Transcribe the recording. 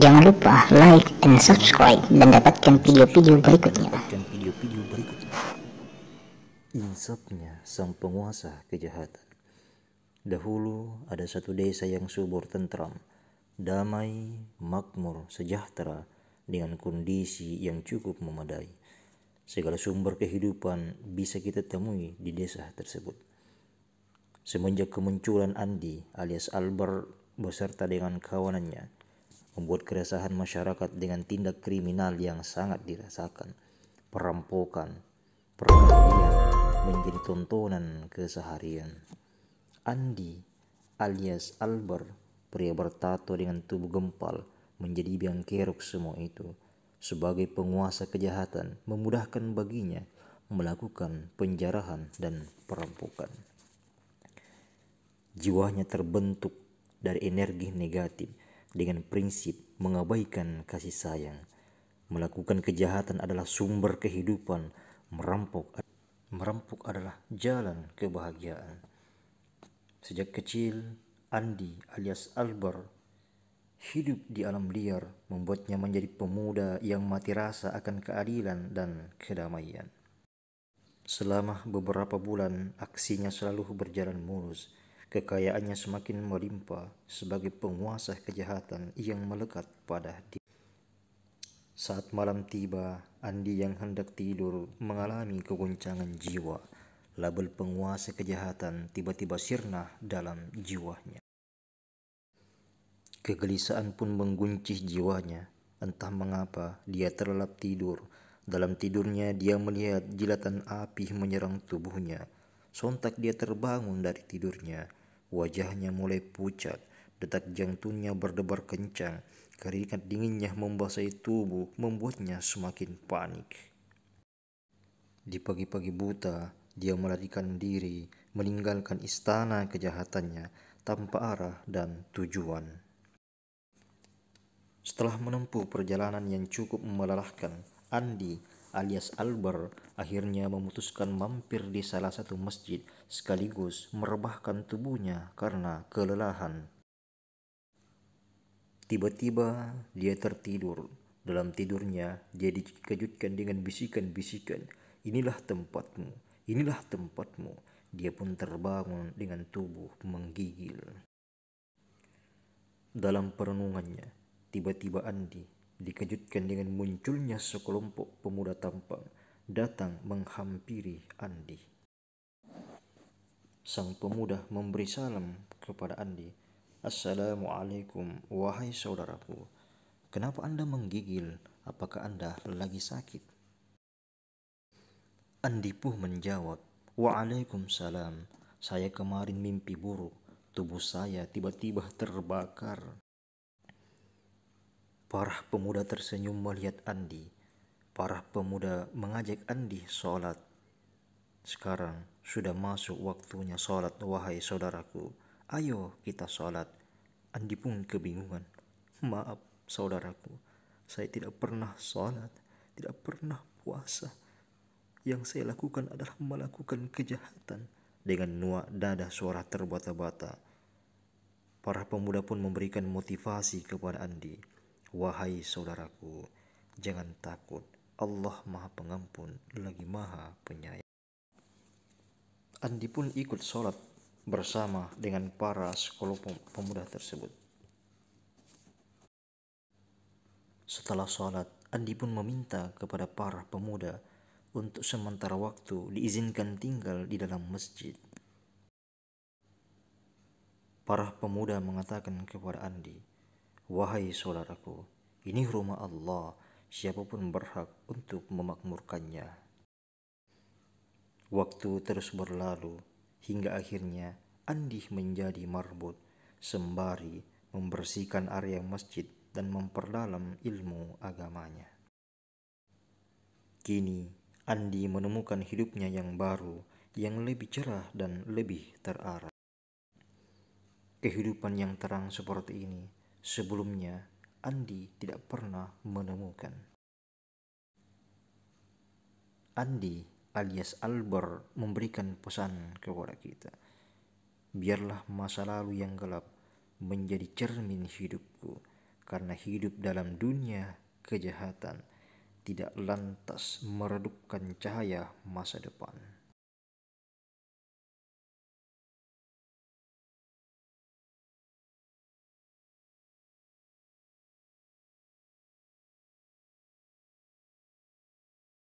Jangan lupa like dan subscribe dan dapatkan video-video berikutnya. Insapnya sang penguasa kejahatan. Dahulu ada satu desa yang subur tentram, damai, makmur, sejahtera, dengan kondisi yang cukup memadai. Segala sumber kehidupan bisa kita temui di desa tersebut. Semenjak kemunculan Andi alias Albert beserta dengan kawanannya membuat keresahan masyarakat dengan tindak kriminal yang sangat dirasakan. Perampokan, perkelahian menjadi tontonan keseharian. Andi alias Albert, pria bertato dengan tubuh gempal, menjadi biang kerok semua itu. Sebagai penguasa kejahatan, memudahkan baginya melakukan penjarahan dan perampokan. Jiwanya terbentuk dari energi negatif dengan prinsip mengabaikan kasih sayang. Melakukan kejahatan adalah sumber kehidupan, merampok adalah jalan kebahagiaan. Sejak kecil, Andi alias Albert hidup di alam liar, membuatnya menjadi pemuda yang mati rasa akan keadilan dan kedamaian. Selama beberapa bulan, aksinya selalu berjalan mulus. Kekayaannya semakin melimpah sebagai penguasa kejahatan yang melekat pada diri. Saat malam tiba, Andi yang hendak tidur mengalami kegoncangan jiwa. Label penguasa kejahatan tiba-tiba sirna dalam jiwanya. Kegelisahan pun mengguncang jiwanya. Entah mengapa dia terlelap tidur. Dalam tidurnya dia melihat jilatan api menyerang tubuhnya. Sontak dia terbangun dari tidurnya. Wajahnya mulai pucat, detak jantungnya berdebar kencang, keringat dinginnya membasahi tubuh membuatnya semakin panik. Di pagi-pagi buta, dia melarikan diri, meninggalkan istana kejahatannya tanpa arah dan tujuan. Setelah menempuh perjalanan yang cukup melelahkan, Andi alias Albert akhirnya memutuskan mampir di salah satu masjid sekaligus merebahkan tubuhnya karena kelelahan. Tiba-tiba dia tertidur. Dalam tidurnya dia dikejutkan dengan bisikan-bisikan, "Inilah tempatmu, inilah tempatmu." Dia pun terbangun dengan tubuh menggigil. Dalam perenungannya, tiba-tiba Andi dikejutkan dengan munculnya sekelompok pemuda tampan datang menghampiri Andi. Sang pemuda memberi salam kepada Andi. "Assalamualaikum, wahai saudaraku. Kenapa Anda menggigil? Apakah Anda lagi sakit?" Andi pun menjawab, "Waalaikumsalam. Saya kemarin mimpi buruk. Tubuh saya tiba-tiba terbakar." Para pemuda tersenyum melihat Andi. Para pemuda mengajak Andi sholat. "Sekarang sudah masuk waktunya sholat, wahai saudaraku. Ayo kita sholat." Andi pun kebingungan. "Maaf saudaraku, saya tidak pernah sholat, tidak pernah puasa. Yang saya lakukan adalah melakukan kejahatan." Dengan nuak dada suara terbata-bata. Para pemuda pun memberikan motivasi kepada Andi. "Wahai saudaraku, jangan takut. Allah Maha Pengampun lagi Maha Penyayang." Andi pun ikut sholat bersama dengan para sekelompok pemuda tersebut. Setelah sholat, Andi pun meminta kepada para pemuda untuk sementara waktu diizinkan tinggal di dalam masjid. Para pemuda mengatakan kepada Andi, "Wahai saudaraku, ini rumah Allah, siapapun berhak untuk memakmurkannya." Waktu terus berlalu hingga akhirnya Andi menjadi marbot sembari membersihkan area masjid dan memperdalam ilmu agamanya. Kini Andi menemukan hidupnya yang baru, yang lebih cerah dan lebih terarah. Kehidupan yang terang seperti ini sebelumnya Andi tidak pernah menemukan. Andi alias Albert memberikan pesan kepada kita. Biarlah masa lalu yang gelap menjadi cermin hidupku, karena hidup dalam dunia kejahatan tidak lantas meredupkan cahaya masa depan.